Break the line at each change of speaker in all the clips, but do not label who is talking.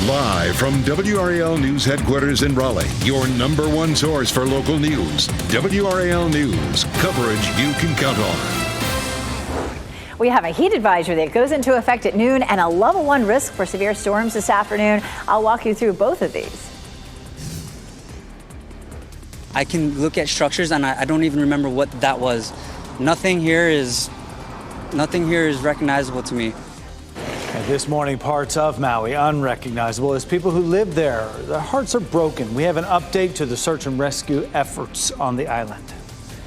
Live from WRAL News Headquarters in Raleigh, your number one source for local news. WRAL News, coverage you can count on.
We have a heat advisory that goes into effect at noon and a level 1 risk for severe storms this afternoon. I'll walk you through both of these.
I can look at structures and I don't even remember what that was. Nothing here is recognizable to me.
And this morning, parts of Maui unrecognizable as people who live there, their hearts are broken. We have an update to the search and rescue efforts on the island.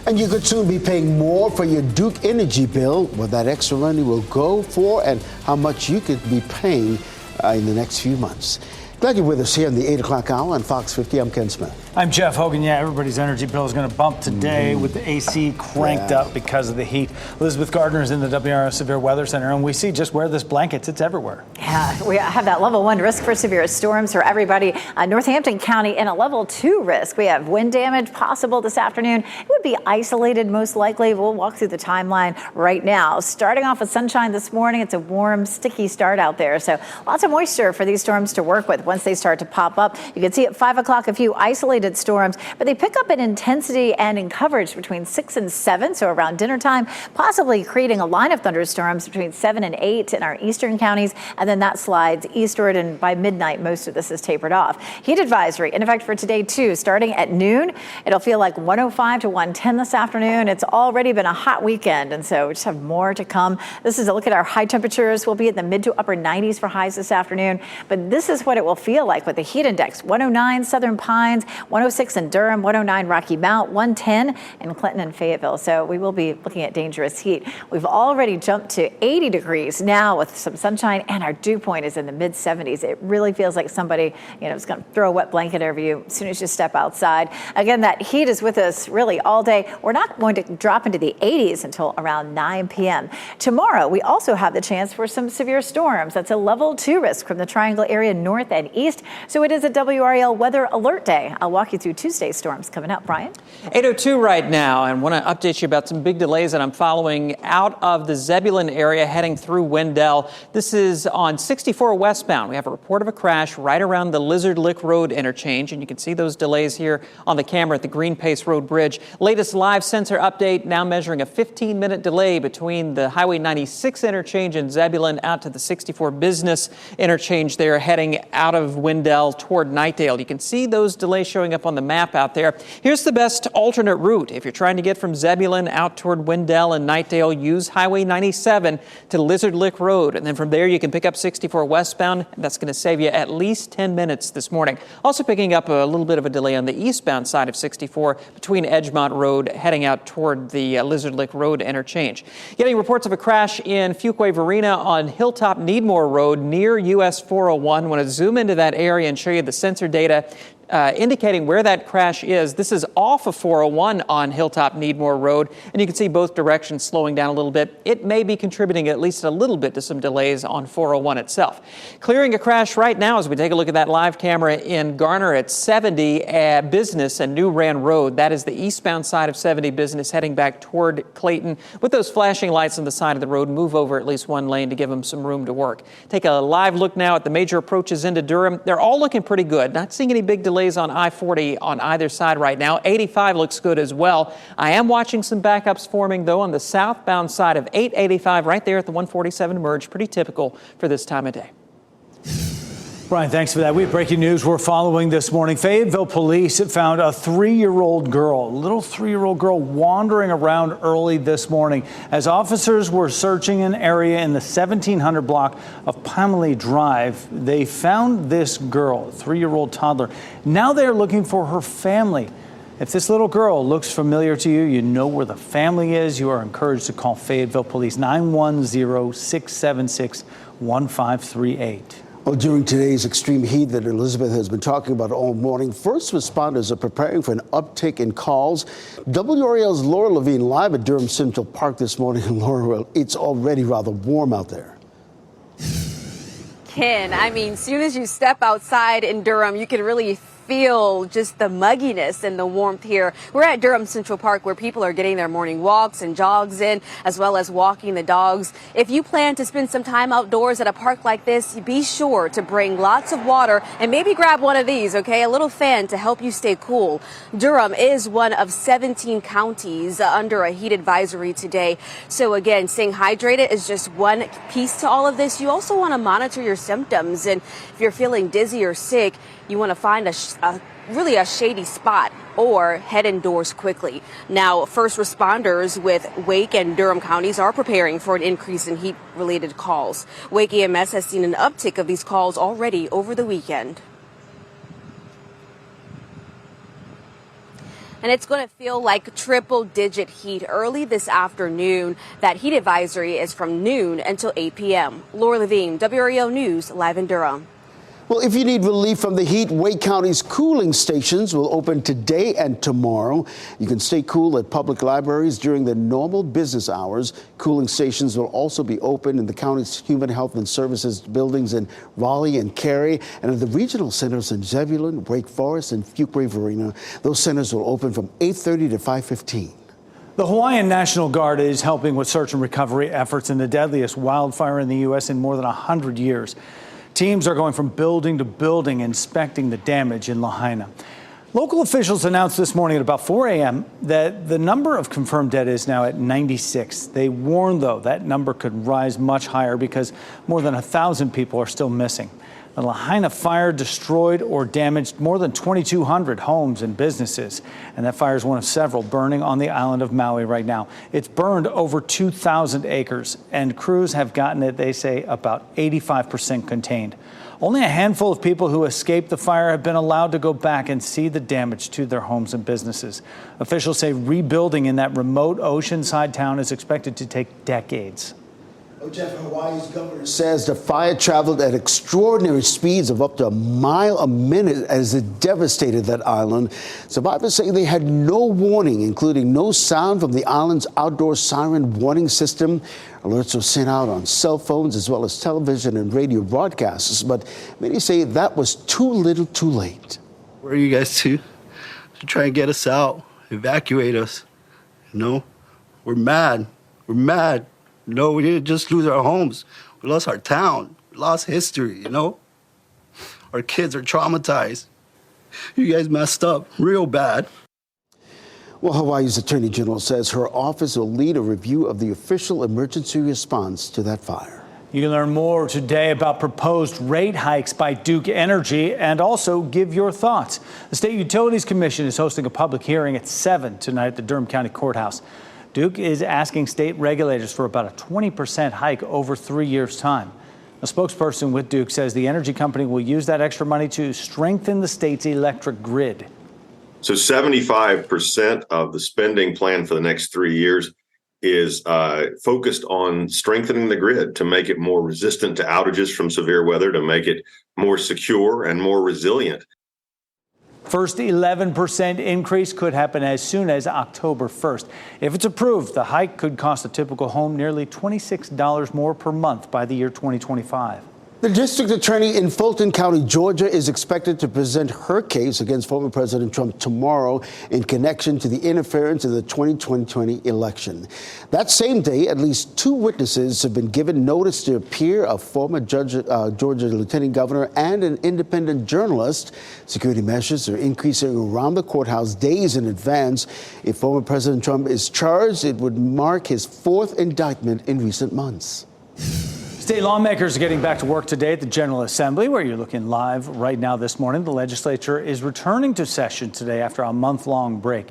And you could soon be paying more for your Duke Energy bill. What that extra money will go for and how much you could be paying in the next few months. Glad you're with us here in the 8 o'clock hour on Fox 50. I'm Ken Smith.
I'm Jeff Hogan. Yeah, everybody's energy bill is going to bump today with the AC cranked up because of the heat. Elizabeth Gardner is in the WRAL Severe Weather Center, and we see just wear this blankets. It's everywhere.
Yeah, we have that level 1 risk for severe storms for everybody. Northampton County in a level 2 risk. We have wind damage possible this afternoon. It would be isolated most likely. We'll walk through the timeline right now. Starting off with sunshine this morning. It's a warm, sticky start out there. So lots of moisture for these storms to work with once they start to pop up. You can see at 5 o'clock a few isolated storms, but they pick up in intensity and in coverage between 6 and 7, so around dinner time, possibly creating a line of thunderstorms between 7 and 8 in our eastern counties, and then that slides eastward, and by midnight, most of this is tapered off. Heat advisory in effect for today, too. Starting at noon, it'll feel like 105 to 110 this afternoon. It's already been a hot weekend, and so we just have more to come. This is a look at our high temperatures. We'll be in the mid to upper 90s for highs this afternoon, but this is what it will feel like with the heat index. 109 Southern Pines, 106 in Durham, 109 Rocky Mount, 110 in Clinton and Fayetteville. So we will be looking at dangerous heat. We've already jumped to 80 degrees now with some sunshine, and our dew point is in the mid 70s. It really feels like somebody, is going to throw a wet blanket over you as soon as you step outside. Again, that heat is with us really all day. We're not going to drop into the 80s until around 9 p.m. Tomorrow, we also have the chance for some severe storms. That's a level 2 risk from the Triangle area north and east. So it is a WRAL weather alert day. I'll walk you through Tuesday's storms coming up. Brian?
8:02 right now, and want to update you about some big delays that I'm following out of the Zebulon area heading through Wendell. This is on 64 westbound. We have a report of a crash right around the Lizard Lick Road interchange, and you can see those delays here on the camera at the Green Pace Road Bridge. Latest live sensor update now measuring a 15-minute delay between the Highway 96 interchange in Zebulon out to the 64 business interchange there heading out of Wendell toward Knightdale. You can see those delays showing up on the map out there. Here's the best alternate route. If you're trying to get from Zebulon out toward Wendell and Knightdale, use Highway 97 to Lizard Lick Road. And then from there, you can pick up 64 westbound. That's going to save you at least 10 minutes this morning. Also picking up a little bit of a delay on the eastbound side of 64 between Edgemont Road heading out toward the Lizard Lick Road interchange. Getting reports of a crash in Fuquay-Varina on Hilltop Needmore Road near US 401. Want to zoom into that area and show you the sensor data indicating where that crash is. This is off of 401 on Hilltop Needmore Road, and you can see both directions slowing down a little bit. It may be contributing at least a little bit to some delays on 401 itself. Clearing a crash right now as we take a look at that live camera in Garner at 70 Business and New Rand Road. That is the eastbound side of 70 Business heading back toward Clayton. With those flashing lights on the side of the road, move over at least one lane to give them some room to work. Take a live look now at the major approaches into Durham. They're all looking pretty good. Not seeing any big delays on I-40 on either side right now. 85 looks good as well. I am watching some backups forming, though, on the southbound side of 885 right there at the 147 merge. Pretty typical for this time of day.
Brian, thanks for that. We have breaking news we're following this morning. Fayetteville police found a 3-year-old girl, little 3-year-old girl, wandering around early this morning. As officers were searching an area in the 1700 block of Pamela Drive, they found this girl, a 3-year-old toddler. Now they're looking for her family. If this little girl looks familiar to you, you know where the family is, you are encouraged to call Fayetteville Police 910-676-1538.
Well, during today's extreme heat that Elizabeth has been talking about all morning, first responders are preparing for an uptick in calls. WRAL's Laura Levine live at Durham Central Park this morning. And Laura, it's already rather warm out there.
Ken, I mean, as soon as you step outside in Durham, you can really feel just the mugginess and the warmth here. We're at Durham Central Park, where people are getting their morning walks and jogs in, as well as walking the dogs. If you plan to spend some time outdoors at a park like this, be sure to bring lots of water and maybe grab one of these, okay? A little fan to help you stay cool. Durham is one of 17 counties under a heat advisory today. So again, staying hydrated is just one piece to all of this. You also want to monitor your symptoms, and if you're feeling dizzy or sick, you want to find really a shady spot or head indoors quickly. Now, first responders with Wake and Durham counties are preparing for an increase in heat-related calls. Wake EMS has seen an uptick of these calls already over the weekend. And it's going to feel like triple-digit heat early this afternoon. That heat advisory is from noon until 8 p.m. Laura Levine, WRAL News, live in Durham.
Well, if you need relief from the heat, Wake County's cooling stations will open today and tomorrow. You can stay cool at public libraries during the normal business hours. Cooling stations will also be open in the county's Human Health and Services buildings in Raleigh and Cary, and at the regional centers in Zebulon, Wake Forest, and Fuquay-Varina. Those centers will open from 8:30 to 5:15.
The Hawaiian National Guard is helping with search and recovery efforts in the deadliest wildfire in the U.S. in more than 100 years. Teams are going from building to building, inspecting the damage in Lahaina. Local officials announced this morning at about 4 a.m. that the number of confirmed dead is now at 96. They warned, though, that number could rise much higher because more than 1,000 people are still missing. The Lahaina fire destroyed or damaged more than 2,200 homes and businesses, and that fire is one of several burning on the island of Maui right now. It's burned over 2,000 acres, and crews have gotten it, they say, about 85% contained. Only a handful of people who escaped the fire have been allowed to go back and see the damage to their homes and businesses. Officials say rebuilding in that remote oceanside town is expected to take decades.
Jeff, Hawaii's governor says the fire traveled at extraordinary speeds of up to a mile a minute as it devastated that island. Survivors say they had no warning, including no sound from the island's outdoor siren warning system. Alerts were sent out on cell phones as well as television and radio broadcasts, but many say that was too little too late.
Where are you guys to try and get us out, evacuate us? You know, we're mad. We're mad. No, we didn't just lose our homes. We lost our town. We lost history, you know? Our kids are traumatized. You guys messed up real bad.
Well, Hawaii's Attorney General says her office will lead a review of the official emergency response to that fire.
You can learn more today about proposed rate hikes by Duke Energy and also give your thoughts. The State Utilities Commission is hosting a public hearing at 7 tonight at the Durham County Courthouse. Duke is asking state regulators for about a 20% hike over 3 years' time. A spokesperson with Duke says the energy company will use that extra money to strengthen the state's electric grid.
So 75% of the spending plan for the next 3 years is focused on strengthening the grid to make it more resistant to outages from severe weather, to make it more secure and more resilient.
First 11% increase could happen as soon as October 1st. If it's approved, the hike could cost a typical home nearly $26 more per month by the year 2025.
The district attorney in Fulton County, Georgia, is expected to present her case against former President Trump tomorrow in connection to the interference in the 2020 election. That same day, at least 2 witnesses have been given notice to appear: a former Georgia lieutenant governor and an independent journalist. Security measures are increasing around the courthouse days in advance. If former President Trump is charged, it would mark his 4th indictment in recent months.
State lawmakers are getting back to work today at the General Assembly, where you're looking live right now this morning. The legislature is returning to session today after a month-long break.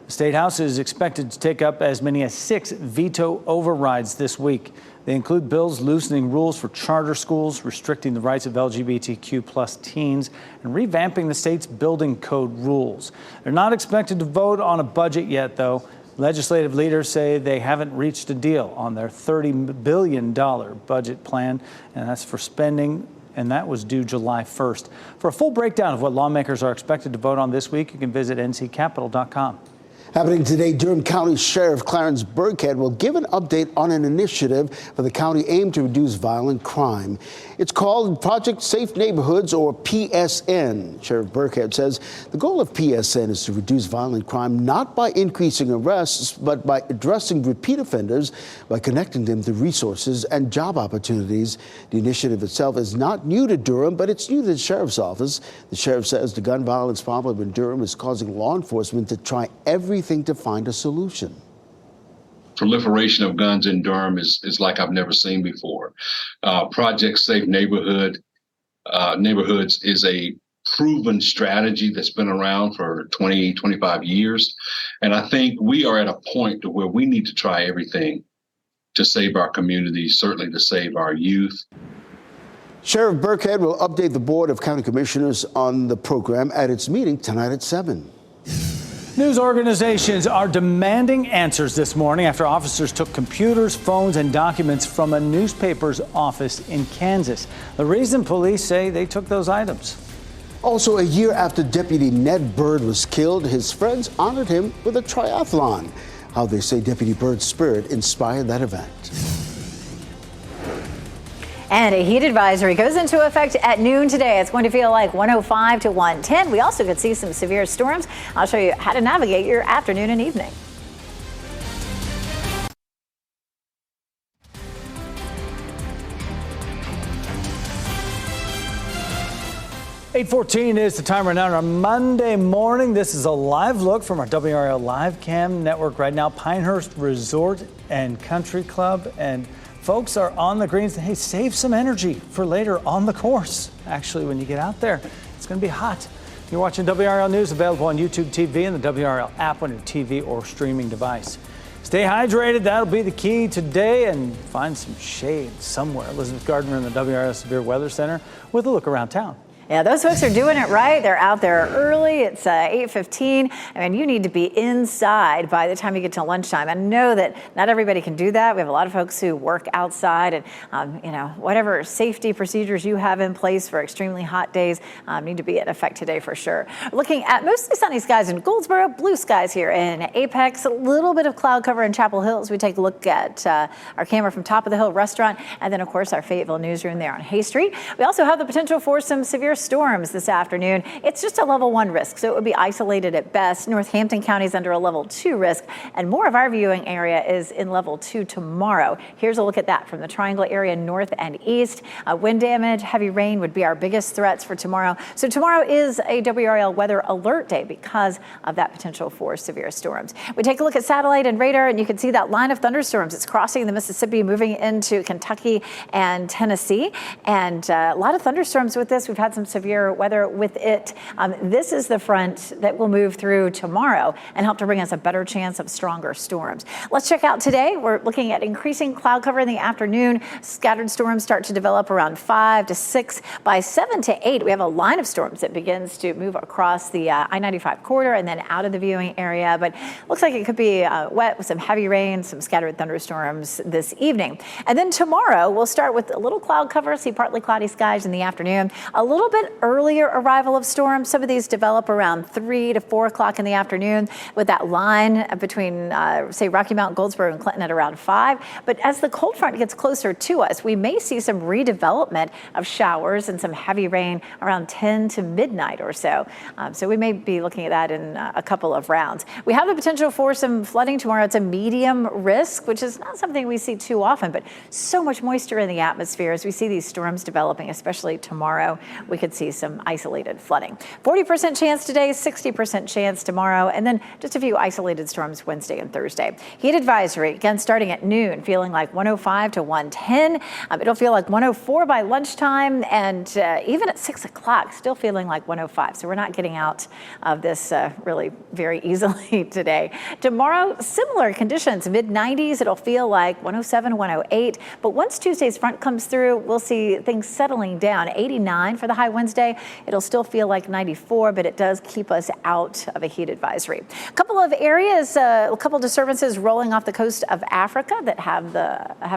The State House is expected to take up as many as 6 veto overrides this week. They include bills loosening rules for charter schools, restricting the rights of LGBTQ plus teens, and revamping the state's building code rules. They're not expected to vote on a budget yet, though. Legislative leaders say they haven't reached a deal on their $30 billion budget plan, and that's for spending, and that was due July 1st. For a full breakdown of what lawmakers are expected to vote on this week, you can visit nccapital.com.
Happening today, Durham County Sheriff Clarence Burkhead will give an update on an initiative for the county aimed to reduce violent crime. It's called Project Safe Neighborhoods, or PSN. Sheriff Burkhead says the goal of PSN is to reduce violent crime not by increasing arrests, but by addressing repeat offenders by connecting them to resources and job opportunities. The initiative itself is not new to Durham, but it's new to the sheriff's office. The sheriff says the gun violence problem in Durham is causing law enforcement to try everything to find a solution.
Proliferation of guns in Durham is like I've never seen before. Project Safe Neighborhoods is a proven strategy that's been around for 20, 25 years. And I think we are at a point to where we need to try everything to save our community, certainly to save our youth.
Sheriff Burkhead will update the Board of County Commissioners on the program at its meeting tonight at 7.
News organizations are demanding answers this morning after officers took computers, phones, and documents from a newspaper's office in Kansas. The reason police say they took those items.
Also, a year after Deputy Ned Bird was killed, his friends honored him with a triathlon. How they say Deputy Bird's spirit inspired that event.
And a heat advisory goes into effect at noon today. It's going to feel like 105 to 110. We also could see some severe storms. I'll show you how to navigate your afternoon and evening.
.8:14 is the time right now on Monday morning. This is a live look from our WRAL live cam network right now. Pinehurst Resort and Country Club, and folks are on the greens. Hey, save some energy for later on the course. Actually, when you get out there, it's going to be hot. You're watching WRAL News, available on YouTube TV and the WRAL app on your TV or streaming device. Stay hydrated. That'll be the key today, and find some shade somewhere. Elizabeth Gardner in the WRAL Severe Weather Center with a look around town.
Yeah, those folks are doing it right. They're out there early. It's 8:15. I mean, you need to be inside by the time you get to lunchtime. I know that not everybody can do that. We have a lot of folks who work outside, and whatever safety procedures you have in place for extremely hot days need to be in effect today for sure. Looking at mostly sunny skies in Goldsboro, blue skies here in Apex, a little bit of cloud cover in Chapel Hill as we take a look at our camera from Top of the Hill Restaurant, and then of course our Fayetteville newsroom there on Hay Street. We also have the potential for some severe storms this afternoon. It's just a level 1 risk, so it would be isolated at best. Northampton County is under a level 2 risk, and more of our viewing area is in level 2 tomorrow. Here's a look at that from the Triangle area north and east. Wind damage, heavy rain would be our biggest threats for tomorrow. So tomorrow is a WRAL weather alert day because of that potential for severe storms. We take a look at satellite and radar, and you can see that line of thunderstorms. It's crossing the Mississippi, moving into Kentucky and Tennessee, and a lot of thunderstorms with this. We've had some severe weather with it. This is the front that will move through tomorrow and help to bring us a better chance of stronger storms. Let's check out today. We're looking at increasing cloud cover in the afternoon. Scattered storms start to develop around 5 to 6. By 7 to 8, we have a line of storms that begins to move across the I-95 corridor and then out of the viewing area. But looks like it could be wet with some heavy rain, some scattered thunderstorms this evening. And then tomorrow, we'll start with a little cloud cover, see partly cloudy skies in the afternoon. A little bit earlier arrival of storms. Some of these develop around 3 to 4 o'clock in the afternoon with that line between, say, Rocky Mount, Goldsboro, and Clinton at around 5. But as the cold front gets closer to us, we may see some redevelopment of showers and some heavy rain around 10 to midnight or so. So we may be looking at that in a couple of rounds. We have the potential for some flooding tomorrow. It's a medium risk, which is not something we see too often, but so much moisture in the atmosphere as we see these storms developing, especially tomorrow. We could see some isolated flooding. 40% chance today, 60% chance tomorrow, and then just a few isolated storms Wednesday and Thursday. Heat advisory, again, starting at noon, feeling like 105 to 110. It'll feel like 104 by lunchtime, and even at 6 o'clock, still feeling like 105. So we're not getting out of this really very easily today. Tomorrow, similar conditions, mid-90s. It'll feel like 107, 108. But once Tuesday's front comes through, we'll see things settling down. 89 for the high by Wednesday. It'll still feel like 94, but it does keep us out of a heat advisory. A couple of areas, a couple of disturbances rolling off the coast of Africa that have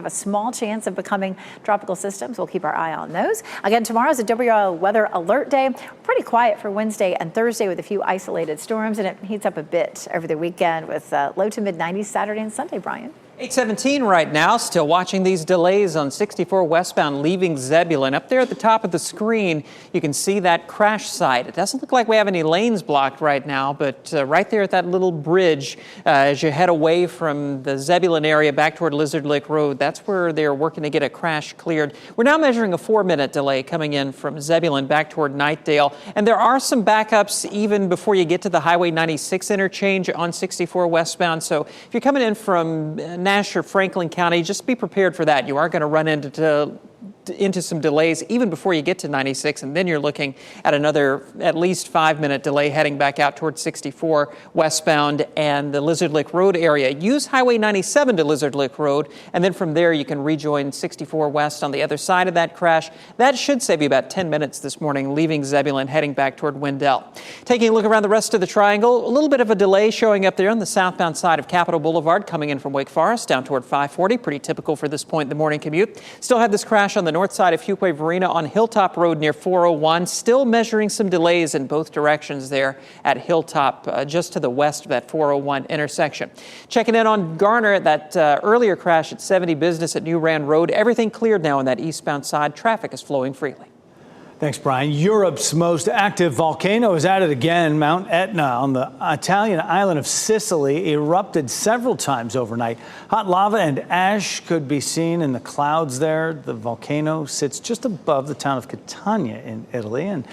a small chance of becoming tropical systems. We'll keep our eye on those. Again, tomorrow's a WRAL weather alert day. Pretty quiet for Wednesday and Thursday with a few isolated storms, and it heats up a bit over the weekend with low to mid 90s Saturday and Sunday, Brian.
8:17 right now. Still watching these delays on 64 westbound leaving Zebulon. Up there at the top of the screen, you can see that crash site. It doesn't look like we have any lanes blocked right now, but right there at that little bridge, as you head away from the Zebulon area back toward Lizard Lick Road, that's where they're working to get a crash cleared. We're now measuring a 4-minute delay coming in from Zebulon back toward Knightdale. And there are some backups even before you get to the Highway 96 interchange on 64 westbound. So if you're coming in from Nash or Franklin County, just be prepared for that. You are going to run into some delays even before you get to 96, and then you're looking at another at least 5-minute delay heading back out towards 64 westbound and the Lizard Lick Road area. Use Highway 97 to Lizard Lick Road, and then from there you can rejoin 64 west on the other side of that crash. That should save you about 10 minutes this morning, leaving Zebulon heading back toward Wendell. Taking a look around the rest of the triangle, a little bit of a delay showing up there on the southbound side of Capitol Boulevard coming in from Wake Forest down toward 540, pretty typical for this point in the morning commute. Still have this crash on the north side of Fuquay Varina on Hilltop Road near 401. Still measuring some delays in both directions there at Hilltop, just to the west of that 401 intersection. Checking in on Garner, that earlier crash at 70 Business at New Rand Road. Everything cleared now on that eastbound side. Traffic is flowing freely.
Thanks, Brian. Europe's most active volcano is at it again. Mount Etna on the Italian island of Sicily erupted several times overnight. Hot lava and ash could be seen in the clouds there. The volcano sits just above the town of Catania in Italy, and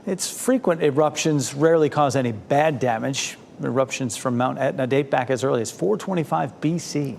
its frequent eruptions rarely cause any bad damage. Eruptions from Mount Etna date back as early as 425 BC.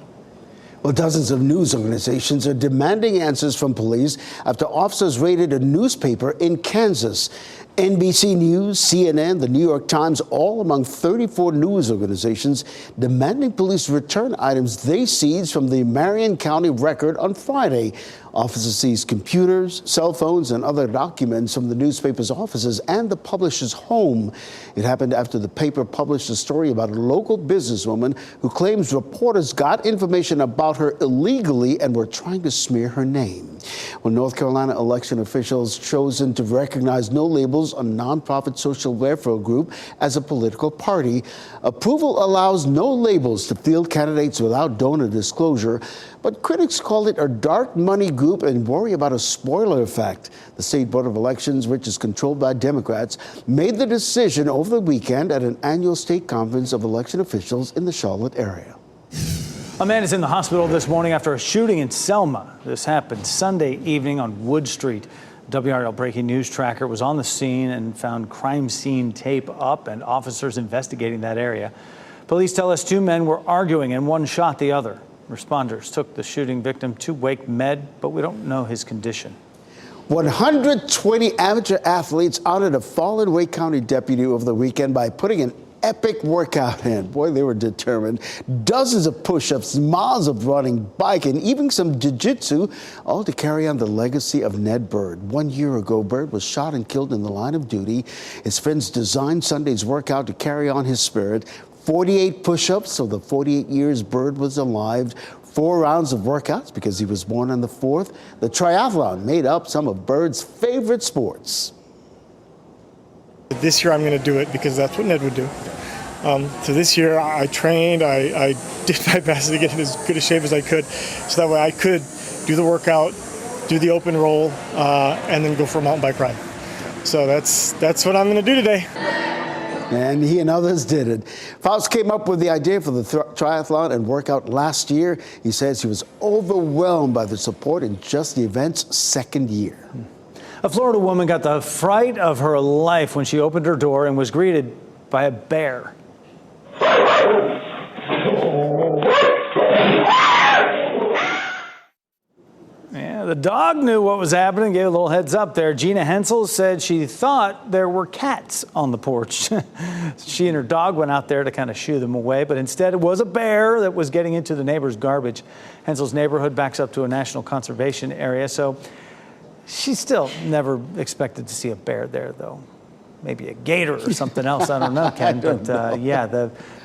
Well, dozens of news organizations are demanding answers from police after officers raided a newspaper in Kansas. NBC News, CNN, the New York Times, all among 34 news organizations demanding police return items they seized from the Marion County Record on Friday. Officers seized computers, cell phones, and other documents from the newspaper's offices and the publisher's home. It happened after the paper published a story about a local businesswoman who claims reporters got information about her illegally and were trying to smear her name. Well, North Carolina election officials chosen to recognize No Labels, a nonprofit social welfare group, as a political party. Approval allows No Labels to field candidates without donor disclosure, but critics call it a dark money group and worry about a spoiler effect. The State Board of Elections, which is controlled by Democrats, made the decision over the weekend at an annual state conference of election officials in the Charlotte area.
A man is in the hospital this morning after a shooting in Selma. This happened Sunday evening on Wood Street. WRAL Breaking News Tracker was on the scene and found crime scene tape up and officers investigating that area. Police tell us 2 men were arguing and one shot the other. Responders took the shooting victim to Wake Med, but we don't know his condition.
120 amateur athletes honored a fallen Wake County deputy over the weekend by putting an epic workout in. Boy, they were determined. Dozens of push-ups, miles of running, biking, even some jiu-jitsu, all to carry on the legacy of Ned Bird. 1 year ago, Bird was shot and killed in the line of duty. His friends designed Sunday's workout to carry on his spirit. 48 push-ups, so the 48 years Bird was alive. 4 rounds of workouts because he was born on the 4th. The triathlon made up some of Bird's favorite sports.
This year I'm going to do it because that's what Ned would do. So this year I trained, I did my best to get in as good a shape as I could so that way I could do the workout, do the open roll, and then go for a mountain bike ride. So that's what I'm going to do today.
And he and others did it. Faust came up with the idea for the triathlon and workout last year. He says he was overwhelmed by the support in just the event's 2nd year.
A Florida woman got the fright of her life when she opened her door and was greeted by a bear. Yeah, the dog knew what was happening, gave a little heads up there. Gina Hensel said she thought there were cats on the porch. She and her dog went out there to kind of shoo them away, but instead it was a bear that was getting into the neighbor's garbage. Hensel's neighborhood backs up to a national conservation area, so She still never expected to see a bear there, though. Maybe a gator or something else. I don't know, Ken.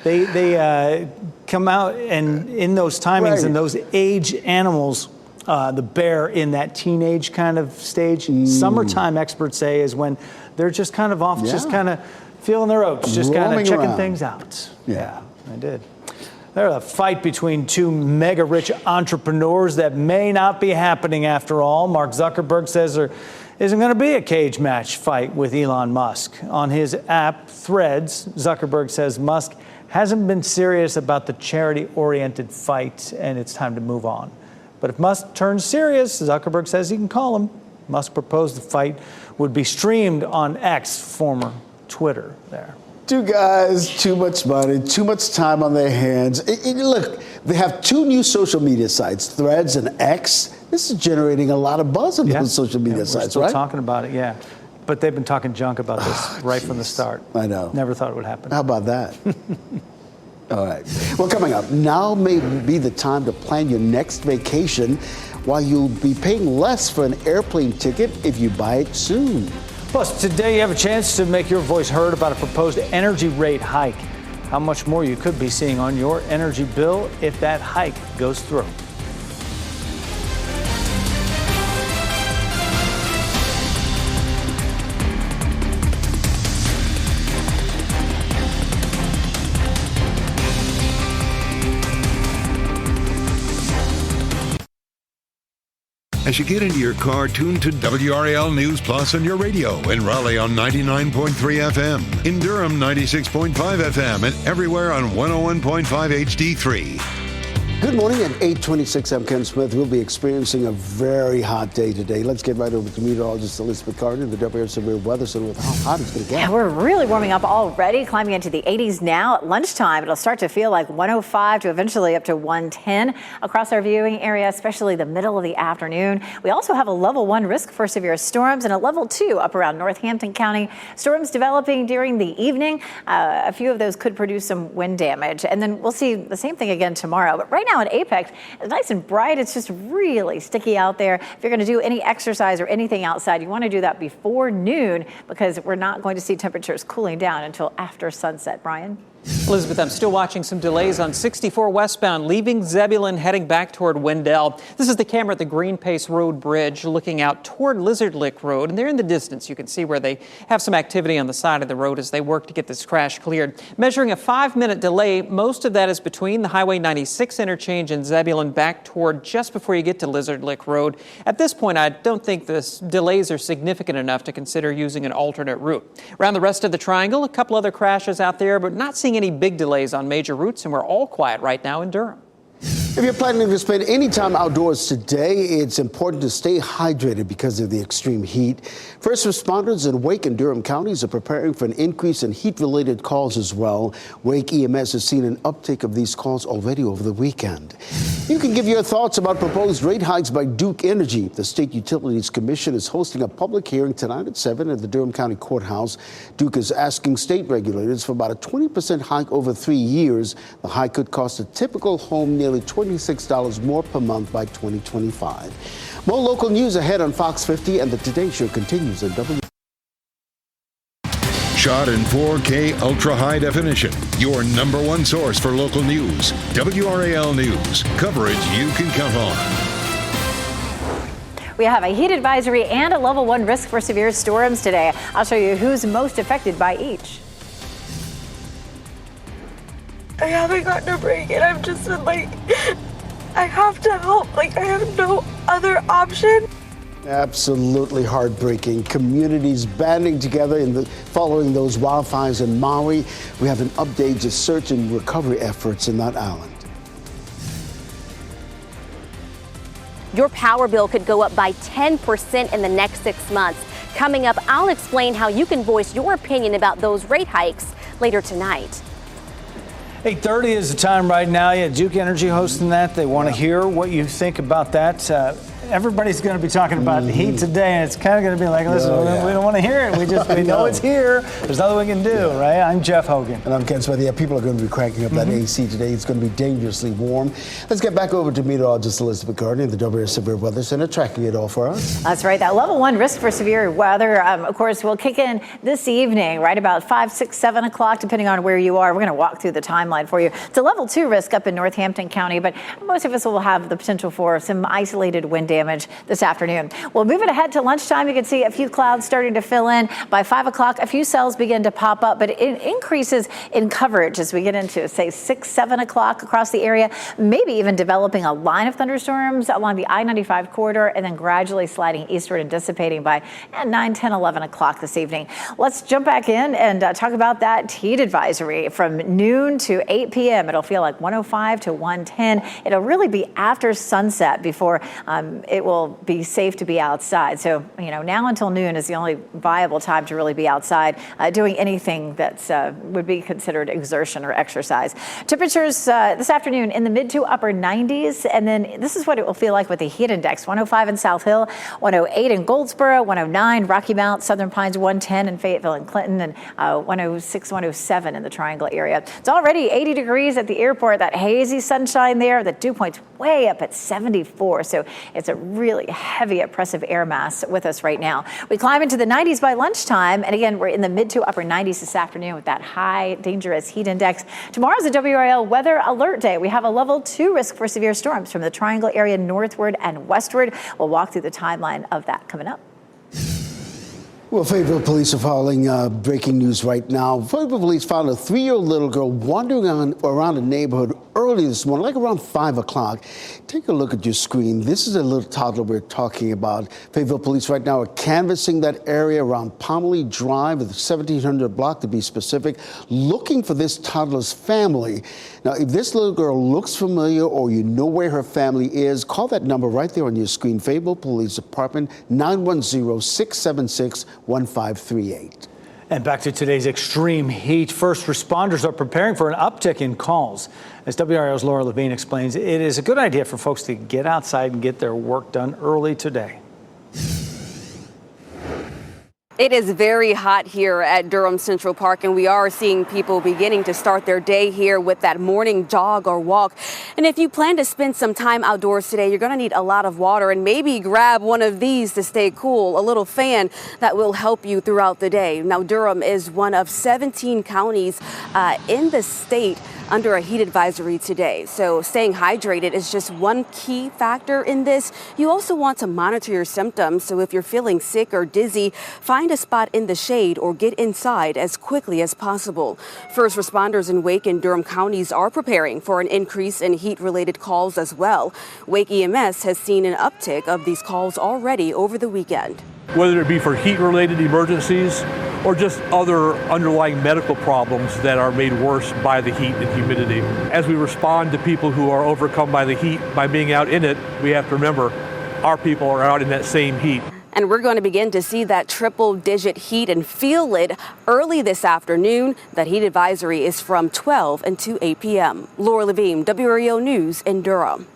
They come out, and in those timings and those age animals, the bear in that teenage kind of stage, summertime experts say is when they're just kind of off, just kind of feeling their oats, just kind of checking things out. Yeah, I did. There's a fight between two mega-rich entrepreneurs that may not be happening after all. Mark Zuckerberg says there isn't going to be a cage match fight with Elon Musk. On his app, Threads, Zuckerberg says Musk hasn't been serious about the charity-oriented fight, and it's time to move on. But if Musk turns serious, Zuckerberg says he can call him. Musk proposed the fight would be streamed on X, former Twitter there.
Two guys, too much money, too much time on their hands. Look, they have two new social media sites, Threads and X. This is generating a lot of buzz on those social media sites,
we're still
right?
Talking about it, But they've been talking junk about this right from the start.
I know.
Never thought it would happen.
How about that? All right. Well, coming up, now may be the time to plan your next vacation while you'll be paying less for an airplane ticket if you buy it soon.
Plus, today you have a chance to make your voice heard about a proposed energy rate hike. How much more you could be seeing on your energy bill if that hike goes through.
As you get into your car, tune to WRAL News Plus on your radio. In Raleigh on 99.3 FM. In Durham, 96.5 FM. And everywhere on 101.5 HD3.
Good morning at 8:26. I'm Ken Smith. We'll be experiencing a very hot day today. Let's get right over to meteorologist Elizabeth Carter in the WRAL Severe Weather Center with how hot it's going to get.
Yeah, we're really warming up already, climbing into the 80s now. At lunchtime, it'll start to feel like 105 to eventually up to 110 across our viewing area, especially the middle of the afternoon. We also have a level 1 risk for severe storms and a level 2 up around Northampton County. Storms developing during the evening. A few of those could produce some wind damage. And then we'll see the same thing again tomorrow. But right now in Apex, it's nice and bright. It's just really sticky out there. If you're going to do any exercise or anything outside, you want to do that before noon because we're not going to see temperatures cooling down until after sunset. Brian?
Elizabeth, I'm still watching some delays on 64 westbound, leaving Zebulon, heading back toward Wendell. This is the camera at the Green Pace Road Bridge looking out toward Lizard Lick Road. And there in the distance, you can see where they have some activity on the side of the road as they work to get this crash cleared. Measuring a 5-minute delay, most of that is between the Highway 96 interchange and Zebulon back toward just before you get to Lizard Lick Road. At this point, I don't think the delays are significant enough to consider using an alternate route. Around the rest of the triangle, a couple other crashes out there, but not seeing any big delays on major routes, and we're all quiet right now in Durham.
If you're planning to spend any time outdoors today, it's important to stay hydrated because of the extreme heat. First responders in Wake and Durham counties are preparing for an increase in heat-related calls as well. Wake EMS has seen an uptick of these calls already over the weekend. You can give your thoughts about proposed rate hikes by Duke Energy. The State Utilities Commission is hosting a public hearing tonight at 7 at the Durham County Courthouse. Duke is asking state regulators for about a 20% hike over 3 years. The hike could cost a typical home nearly $26 more per month by 2025. More local news ahead on Fox 50, and the Today Show continues on W.
Shot in 4K ultra high definition. Your number one source for local news. WRAL News. Coverage you can count on.
We have a heat advisory and a level 1 risk for severe storms today. I'll show you who's most affected by each.
I haven't gotten a break and I've just been like, I have to help. Like, I have no other option.
Absolutely heartbreaking. Communities banding together following those wildfires in Maui. We have an update to search and recovery efforts in that island.
Your power bill could go up by 10% in the next 6 months. Coming up, I'll explain how you can voice your opinion about those rate hikes later tonight.
8:30 is the time right now. Yeah, Duke Energy hosting that. They want to hear what you think about that. everybody's going to be talking about the heat today, and it's kind of going to be like, listen, we don't want to hear it. We know it's here. There's nothing we can do, right? I'm Jeff Hogan.
And I'm Ken Smith. Yeah, people are going to be cranking up that AC today. It's going to be dangerously warm. Let's get back over to meteorologist Elizabeth Gardner in the WRAL Severe Weather Center, tracking it all for us.
That's right. That level 1 risk for severe weather, of course, will kick in this evening, right about 5, 6, 7 o'clock, depending on where you are. We're going to walk through the timeline for you. It's a level 2 risk up in Northampton County, but most of us will have the potential for some isolated wind damage this afternoon. Well, moving ahead to lunchtime, you can see a few clouds starting to fill in. By 5 o'clock, a few cells begin to pop up, but it increases in coverage as we get into, say, 6, 7 o'clock across the area, maybe even developing a line of thunderstorms along the I-95 corridor and then gradually sliding eastward and dissipating by 9, 10, 11 o'clock this evening. Let's jump back in and talk about that heat advisory from noon to 8 p.m. It'll feel like 105 to 110. It'll really be after sunset before it will be safe to be outside. So, now until noon is the only viable time to really be outside doing anything that would be considered exertion or exercise. Temperatures this afternoon in the mid to upper 90s. And then this is what it will feel like with the heat index. 105 in South Hill, 108 in Goldsboro, 109 Rocky Mount, Southern Pines, 110 in Fayetteville and Clinton, and 106, 107 in the Triangle area. It's already 80 degrees at the airport. That hazy sunshine there. The dew point's way up at 74. So it's a really heavy, oppressive air mass with us right now. We climb into the 90s by lunchtime. And again, we're in the mid to upper 90s this afternoon with that high dangerous heat index. Tomorrow's a WRAL weather alert day. We have a level 2 risk for severe storms from the Triangle area northward and westward. We'll walk through the timeline of that coming up.
Well, Fayetteville police are following breaking news right now. Fayetteville police found a 3-year-old little girl wandering around the neighborhood early this morning, like around 5 o'clock. Take a look at your screen. This is a little toddler we're talking about. Fayetteville police right now are canvassing that area around Pomeroy Drive, the 1700 block to be specific, looking for this toddler's family. Now, if this little girl looks familiar or you know where her family is, call that number right there on your screen. Fayetteville Police Department, 910-676-1538.
And back to today's extreme heat. First responders are preparing for an uptick in calls. As WRAL's Laura Levine explains, it is a good idea for folks to get outside and get their work done early today.
It is very hot here at Durham Central Park, and we are seeing people beginning to start their day here with that morning jog or walk. And if you plan to spend some time outdoors today, you're going to need a lot of water, and maybe grab one of these to stay cool, a little fan that will help you throughout the day. Now, Durham is one of 17 counties in the state under a heat advisory today. So staying hydrated is just one key factor in this. You also want to monitor your symptoms. So if you're feeling sick or dizzy, find a spot in the shade or get inside as quickly as possible. First responders in Wake and Durham counties are preparing for an increase in heat-related calls as well. Wake EMS has seen an uptick of these calls already over the weekend.
Whether it be for heat-related emergencies or just other underlying medical problems that are made worse by the heat and humidity. As we respond to people who are overcome by the heat by being out in it, we have to remember our people are out in that same heat.
And we're going to begin to see that triple-digit heat and feel it early this afternoon. That heat advisory is from 12 until 8 p.m. Laura Levine, WRAL News in Durham.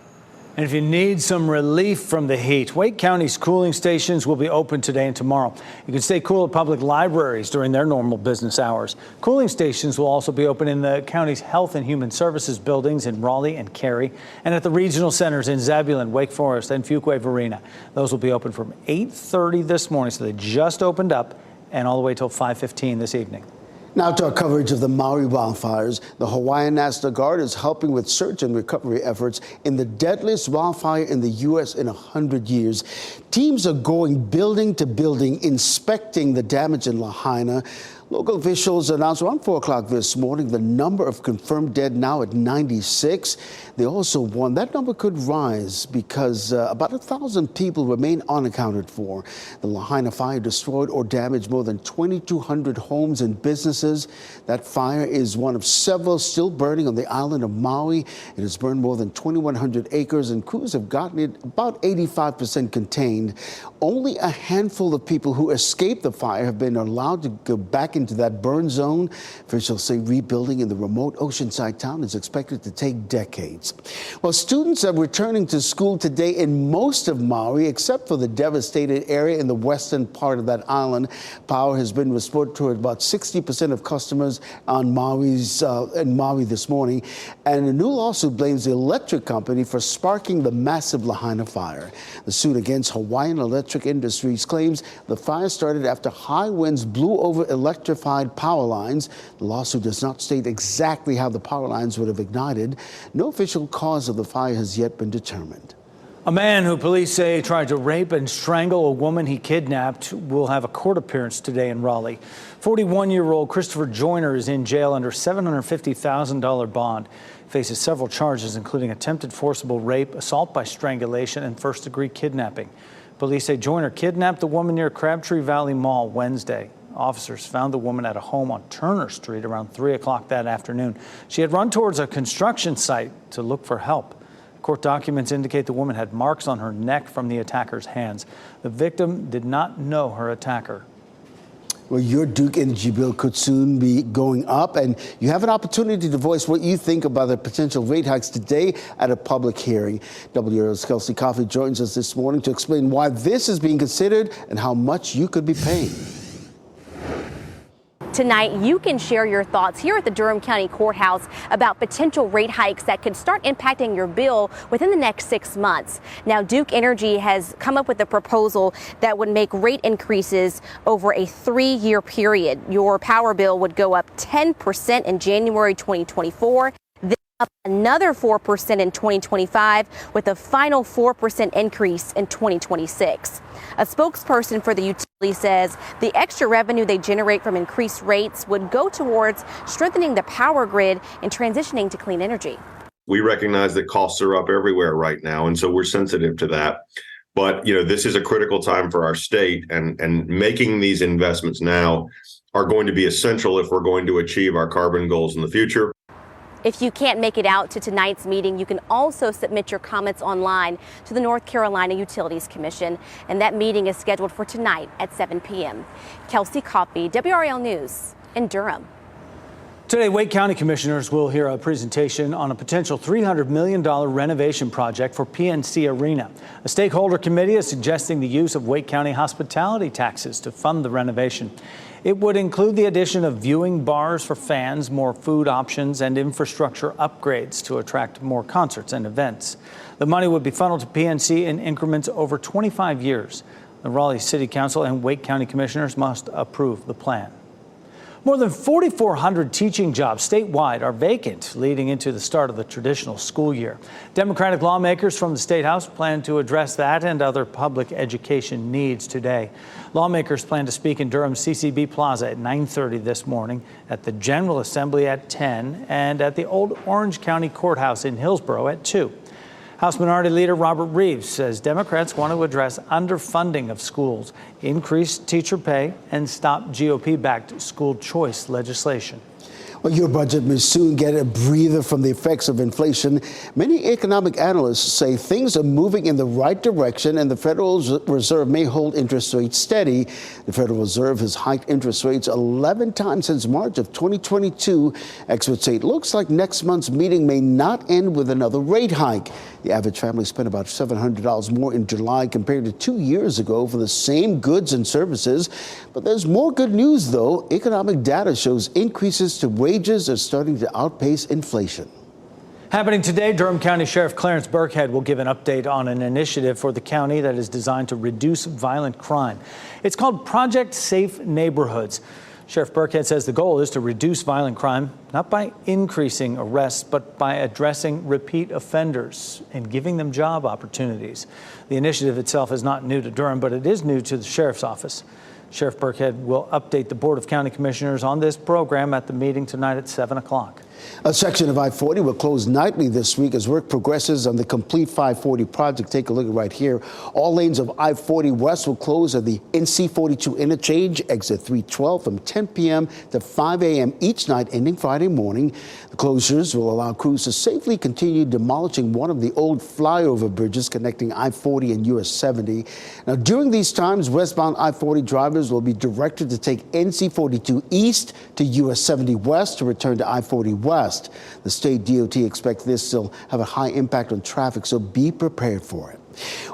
And if you need some relief from the heat, Wake County's cooling stations will be open today and tomorrow. You can stay cool at public libraries during their normal business hours. Cooling stations will also be open in the county's Health and Human Services buildings in Raleigh and Cary, and at the regional centers in Zebulon, Wake Forest, and Fuquay-Varina. Those will be open from 8:30 this morning, so they just opened up, and all the way till 5:15 this evening.
Now to our coverage of the Maui wildfires. The Hawaiian National Guard is helping with search and recovery efforts in the deadliest wildfire in the U.S. in 100 years. Teams are going building to building, inspecting the damage in Lahaina. Local officials announced around 4 o'clock this morning the number of confirmed dead now at 96. They also warned that number could rise because about 1,000 people remain unaccounted for. The Lahaina fire destroyed or damaged more than 2,200 homes and businesses. That fire is one of several still burning on the island of Maui. It has burned more than 2,100 acres, and crews have gotten it about 85% contained. contained. Only a handful of people who escaped the fire have been allowed to go back into that burn zone. Officials say rebuilding in the remote oceanside town is expected to take decades. Well, students are returning to school today in most of Maui, except for the devastated area in the western part of that island. Power has been restored to about 60% of customers on in Maui this morning. And a new lawsuit blames the electric company for sparking the massive Lahaina fire. The suit against Hawaiian Electric Industries claims the fire started after high winds blew over electrified power lines. The lawsuit does not state exactly how the power lines would have ignited. No official cause of the fire has yet been determined.
A man who police say tried to rape and strangle a woman he kidnapped will have a court appearance today in Raleigh. 41-year-old Christopher Joyner is in jail under $750,000 bond. He faces several charges, including attempted forcible rape, assault by strangulation, and first-degree kidnapping. Police say Joyner kidnapped the woman near Crabtree Valley Mall Wednesday. Officers found the woman at a home on Turner Street around 3 o'clock that afternoon. She had run towards a construction site to look for help. Court documents indicate the woman had marks on her neck from the attacker's hands. The victim did not know her attacker.
Well, your Duke Energy bill could soon be going up, and you have an opportunity to voice what you think about the potential rate hikes today at a public hearing. WRAL's Kelsey Coffey joins us this morning to explain why this is being considered and how much you could be paying.
Tonight, you can share your thoughts here at the Durham County Courthouse about potential rate hikes that could start impacting your bill within the next 6 months. Now, Duke Energy has come up with a proposal that would make rate increases over a 3-year period. Your power bill would go up 10% in January 2024. Up another 4% in 2025, with a final 4% increase in 2026. A spokesperson for the utility says the extra revenue they generate from increased rates would go towards strengthening the power grid and transitioning to clean energy.
We recognize that costs are up everywhere right now, and so we're sensitive to that. But, this is a critical time for our state, and making these investments now are going to be essential if we're going to achieve our carbon goals in the future.
If you can't make it out to tonight's meeting, you can also submit your comments online to the North Carolina Utilities Commission, and that meeting is scheduled for tonight at 7 p.m. Kelsey Coffey, WRAL News in Durham.
Today, Wake County commissioners will hear a presentation on a potential $300 million renovation project for PNC Arena. A stakeholder committee is suggesting the use of Wake County hospitality taxes to fund the renovation. It would include the addition of viewing bars for fans, more food options, and infrastructure upgrades to attract more concerts and events. The money would be funneled to PNC in increments over 25 years. The Raleigh City Council and Wake County commissioners must approve the plan. More than 4,400 teaching jobs statewide are vacant leading into the start of the traditional school year. Democratic lawmakers from the State House plan to address that and other public education needs today. Lawmakers plan to speak in Durham's CCB Plaza at 9:30 this morning, at the General Assembly at 10, and at the Old Orange County Courthouse in Hillsborough at 2. House Minority Leader Robert Reeves says Democrats want to address underfunding of schools, increase teacher pay, and stop GOP-backed school choice legislation.
Well, your budget may soon get a breather from the effects of inflation. Many economic analysts say things are moving in the right direction and the Federal Reserve may hold interest rates steady. The Federal Reserve has hiked interest rates 11 times since March of 2022. Experts say it looks like next month's meeting may not end with another rate hike. The average family spent about $700 more in July compared to 2 years ago for the same goods and services. But there's more good news, though. Economic data shows increases to wages are starting to outpace inflation.
Happening today, Durham County Sheriff Clarence Burkhead will give an update on an initiative for the county that is designed to reduce violent crime. It's called Project Safe Neighborhoods. Sheriff Burkhead says the goal is to reduce violent crime, not by increasing arrests, but by addressing repeat offenders and giving them job opportunities. The initiative itself is not new to Durham, but it is new to the Sheriff's Office. Sheriff Burkhead will update the Board of County Commissioners on this program at the meeting tonight at 7 o'clock.
A section of I-40 will close nightly this week as work progresses on the Complete 540 project. Take a look at right here. All lanes of I-40 West will close at the NC-42 interchange, exit 312 from 10 p.m. to 5 a.m. each night, ending Friday morning. The closures will allow crews to safely continue demolishing one of the old flyover bridges connecting I-40 and US 70. Now, during these times, westbound I-40 drivers will be directed to take NC-42 East to US 70 West to return to I-40 West. The state DOT expects this will have a high impact on traffic, so be prepared for it.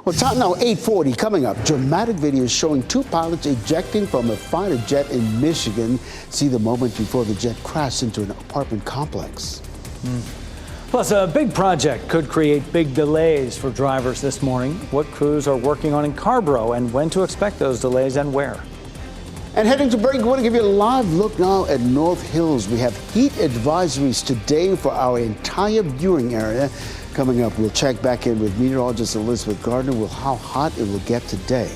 Well, time now, 8:40 coming up. Dramatic videos showing two pilots ejecting from a fighter jet in Michigan. See the moment before the jet crashed into an apartment complex.
Plus, a big project could create big delays for drivers this morning. What crews are working on in Carborough and when to expect those delays and where.
And heading to break, we want to give you a live look now at North Hills. We have heat advisories today for our entire viewing area. Coming up, we'll check back in with meteorologist Elizabeth Gardner with how hot it will get today.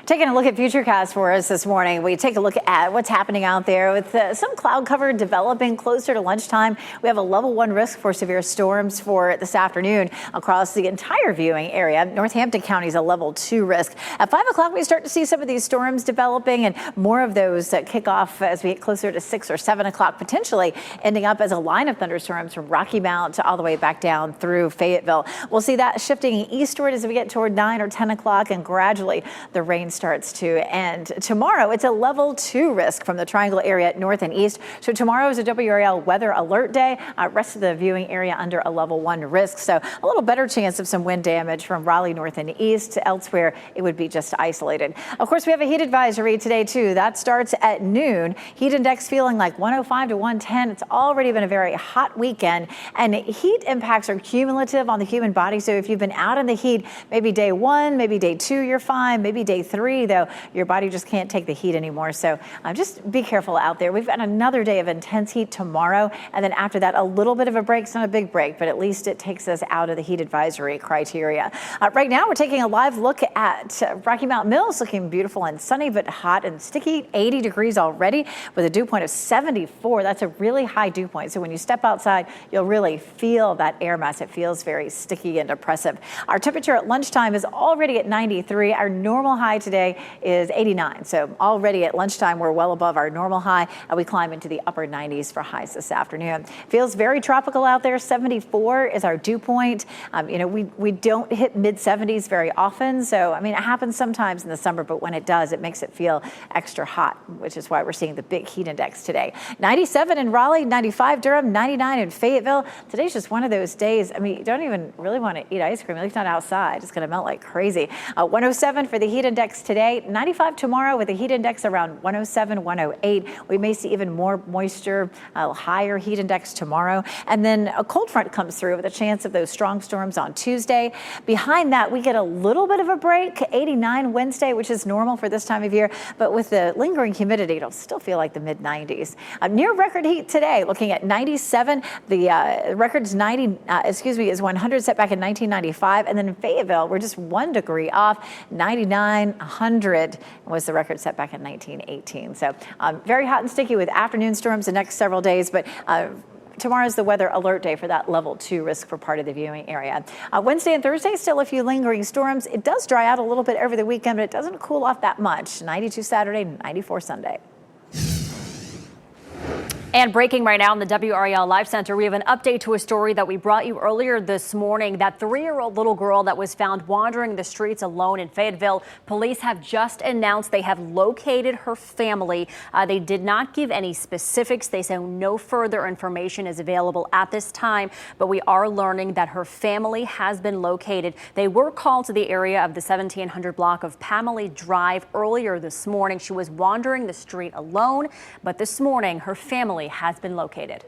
Taking a look at Futurecast for us this morning, we take a look at what's happening out there with some cloud cover developing closer to lunchtime. We have a level 1 risk for severe storms for this afternoon across the entire viewing area. Northampton County is a level 2 risk. At 5 o'clock, we start to see some of these storms developing and more of those kick off as we get closer to 6 or 7 o'clock, potentially ending up as a line of thunderstorms from Rocky Mount to all the way back down through Fayetteville. We'll see that shifting eastward as we get toward 9 or 10 o'clock, and gradually the rain starts to end. Tomorrow, it's a level 2 risk from the Triangle area north and east. So tomorrow is a WRAL weather alert day. Rest of the viewing area under a level 1 risk. So a little better chance of some wind damage from Raleigh north and east. Elsewhere, it would be just isolated. Of course, we have a heat advisory today, too. That starts at noon. Heat index feeling like 105 to 110. It's already been a very hot weekend, and heat impacts are cumulative on the human body. So if you've been out in the heat, maybe day 1, maybe day 2, you're fine. Maybe day 3, though, your body just can't take the heat anymore. So just be careful out there. We've got another day of intense heat tomorrow. And then after that, a little bit of a break. It's not a big break, but at least it takes us out of the heat advisory criteria. Right now, we're taking a live look at Rocky Mount Mills, looking beautiful and sunny, but hot and sticky. 80 degrees already with a dew point of 74. That's a really high dew point. So when you step outside, you'll really feel that air mass. It feels very sticky and oppressive. Our temperature at lunchtime is already at 93. Our normal high today is 89. So already at lunchtime, we're well above our normal high. We climb into the upper 90s for highs this afternoon. Feels very tropical out there. 74 is our dew point. We don't hit mid 70s very often. So, it happens sometimes in the summer, but when it does, it makes it feel extra hot, which is why we're seeing the big heat index today. 97 in Raleigh, 95 Durham, 99 in Fayetteville. Today's just one of those days. You don't even really want to eat ice cream. At least not outside. It's going to melt like crazy. 107 for the heat index today. 95 tomorrow with a heat index around 107, 108. We may see even more moisture, a higher heat index tomorrow. And then a cold front comes through with a chance of those strong storms on Tuesday. Behind that, we get a little bit of a break. 89 Wednesday, which is normal for this time of year. But with the lingering humidity, it'll still feel like the mid 90s. Near record heat today, looking at 97. The record's 100 set back in 1995. And then in Fayetteville, we're just 1 degree off. 99, 100 was the record set back in 1918. So very hot and sticky with afternoon storms the next several days, but tomorrow's the weather alert day for that level 2 risk for part of the viewing area. Wednesday and Thursday, still a few lingering storms. It does dry out a little bit over the weekend, but it doesn't cool off that much. 92 Saturday, 94 Sunday.
And breaking right now in the WRAL Live Center, we have an update to a story that we brought you earlier this morning. That 3-year-old little girl that was found wandering the streets alone in Fayetteville. Police have just announced they have located her family. They did not give any specifics. They say no further information is available at this time, but we are learning that her family has been located. They were called to the area of the 1700 block of Pamela Drive earlier this morning. She was wandering the street alone, but this morning her family has been located.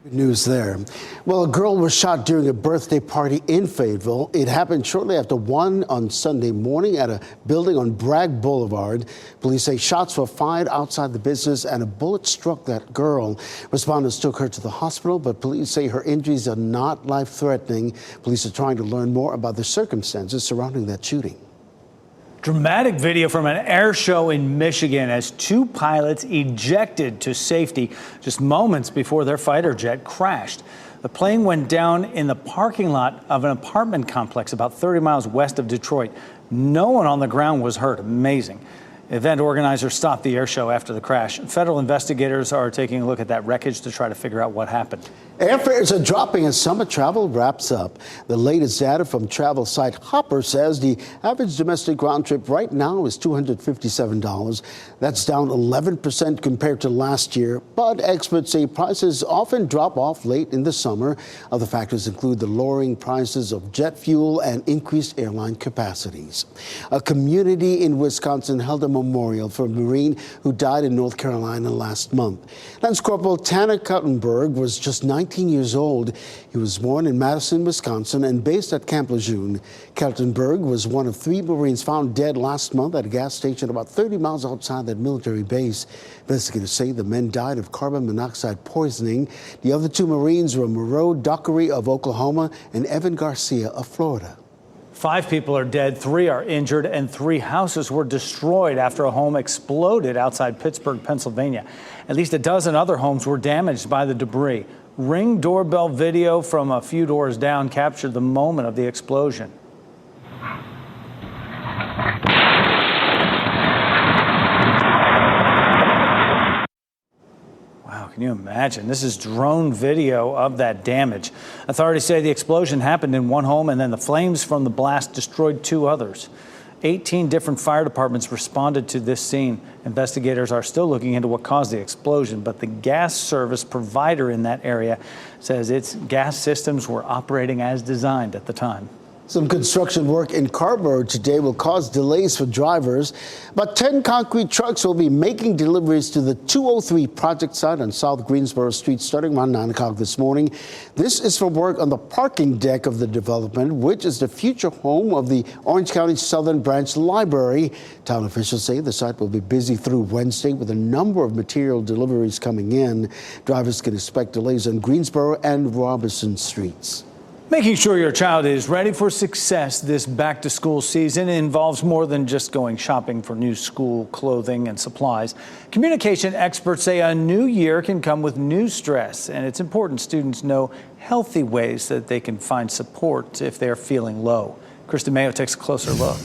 Good news there. Well, a girl was shot during a birthday party in Fayetteville. It happened shortly after 1 on Sunday morning at a building on Bragg Boulevard. Police say shots were fired outside the business and a bullet struck that girl. Respondents took her to the hospital, but police say her injuries are not life-threatening. Police are trying to learn more about the circumstances surrounding that shooting.
Dramatic video from an air show in Michigan as two pilots ejected to safety just moments before their fighter jet crashed. The plane went down in the parking lot of an apartment complex about 30 miles west of Detroit. No one on the ground was hurt. Amazing. Event organizers stopped the air show after the crash. Federal investigators are taking a look at that wreckage to try to figure out what happened.
Airfares are dropping as summer travel wraps up. The latest data from travel site Hopper says the average domestic round trip right now is $257. That's down 11% compared to last year. But experts say prices often drop off late in the summer. Other factors include the lowering prices of jet fuel and increased airline capacities. A community in Wisconsin held a memorial for a Marine who died in North Carolina last month. Lance Corporal Tanner Kautenberg was just 19 years old. He was born in Madison, Wisconsin, and based at Camp Lejeune. Kautenberg was one of 3 Marines found dead last month at a gas station about 30 miles outside that military base. Investigators say the men died of carbon monoxide poisoning. The other 2 Marines were Moreau Dockery of Oklahoma and Evan Garcia of Florida.
5 people are dead, 3 are injured, and 3 houses were destroyed after a home exploded outside Pittsburgh, Pennsylvania. At least a dozen other homes were damaged by the debris. Ring doorbell video from a few doors down captured the moment of the explosion. Wow, can you imagine? This is drone video of that damage. Authorities say the explosion happened in one home and then the flames from the blast destroyed 2 others. 18 different fire departments responded to this scene. Investigators are still looking into what caused the explosion, but the gas service provider in that area says its gas systems were operating as designed at the time.
Some construction work in Carrboro today will cause delays for drivers, but 10 concrete trucks will be making deliveries to the 203 project site on South Greensboro Street starting around 9 o'clock this morning. This is for work on the parking deck of the development, which is the future home of the Orange County Southern Branch Library. Town officials say the site will be busy through Wednesday with a number of material deliveries coming in. Drivers can expect delays on Greensboro and Robertson Streets.
Making sure your child is ready for success this back-to-school season involves more than just going shopping for new school clothing and supplies. Communication experts say a new year can come with new stress, and it's important students know healthy ways that they can find support if they're feeling low. Krista Mayo takes a closer look.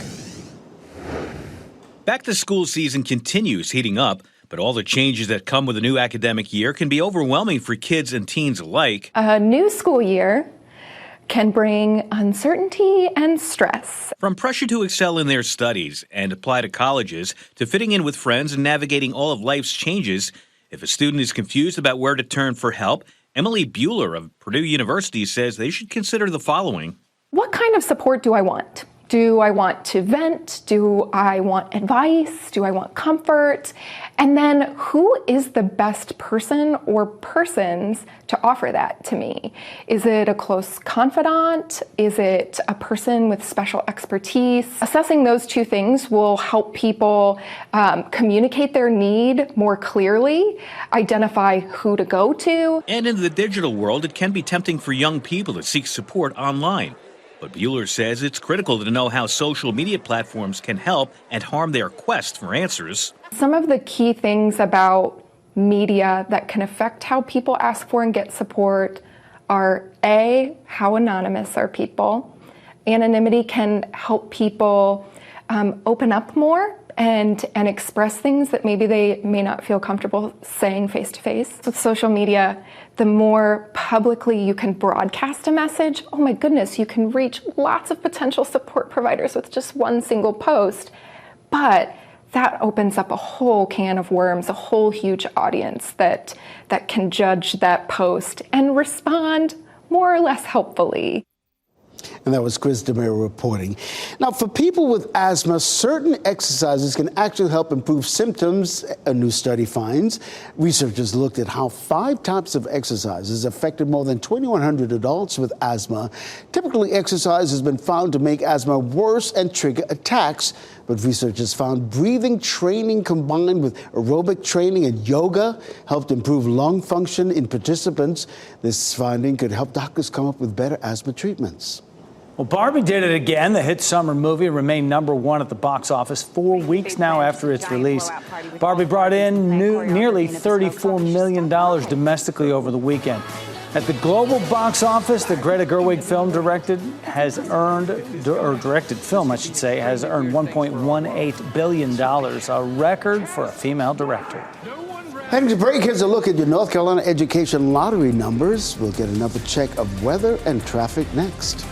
Back-to-school season continues heating up, but all the changes that come with a new academic year can be overwhelming for kids and teens alike.
A new school year can bring uncertainty and stress.
From pressure to excel in their studies and apply to colleges, to fitting in with friends and navigating all of life's changes, if a student is confused about where to turn for help, Emily Bueller of Purdue University says they should consider the following.
What kind of support do I want? Do I want to vent? Do I want advice? Do I want comfort? And then who is the best person or persons to offer that to me? Is it a close confidant? Is it a person with special expertise? Assessing those 2 things will help people communicate their need more clearly, identify who to go to.
And in the digital world, it can be tempting for young people to seek support online. But Bueller says it's critical to know how social media platforms can help and harm their quest for answers.
Some of the key things about media that can affect how people ask for and get support are A, how anonymous are people? Anonymity can help people open up more and express things that maybe they may not feel comfortable saying face to face. With social media, the more publicly you can broadcast a message, oh my goodness, you can reach lots of potential support providers with just one single post. But that opens up a whole can of worms, a whole huge audience that can judge that post and respond more or less helpfully.
And that was Chris DeMero reporting. Now, for people with asthma, certain exercises can actually help improve symptoms, a new study finds. Researchers looked at how 5 types of exercises affected more than 2,100 adults with asthma. Typically, exercise has been found to make asthma worse and trigger attacks. But researchers found breathing training combined with aerobic training and yoga helped improve lung function in participants. This finding could help doctors come up with better asthma treatments.
Well, Barbie did it again. The hit summer movie remained #1 at the box office 4 weeks now after its release. Barbie brought in nearly $34 million domestically over the weekend. At the global box office, the Greta Gerwig film directed film, has earned $1.18 billion, a record for a female director.
Heading to break, here's a look at your North Carolina education lottery numbers. We'll get another check of weather and traffic next.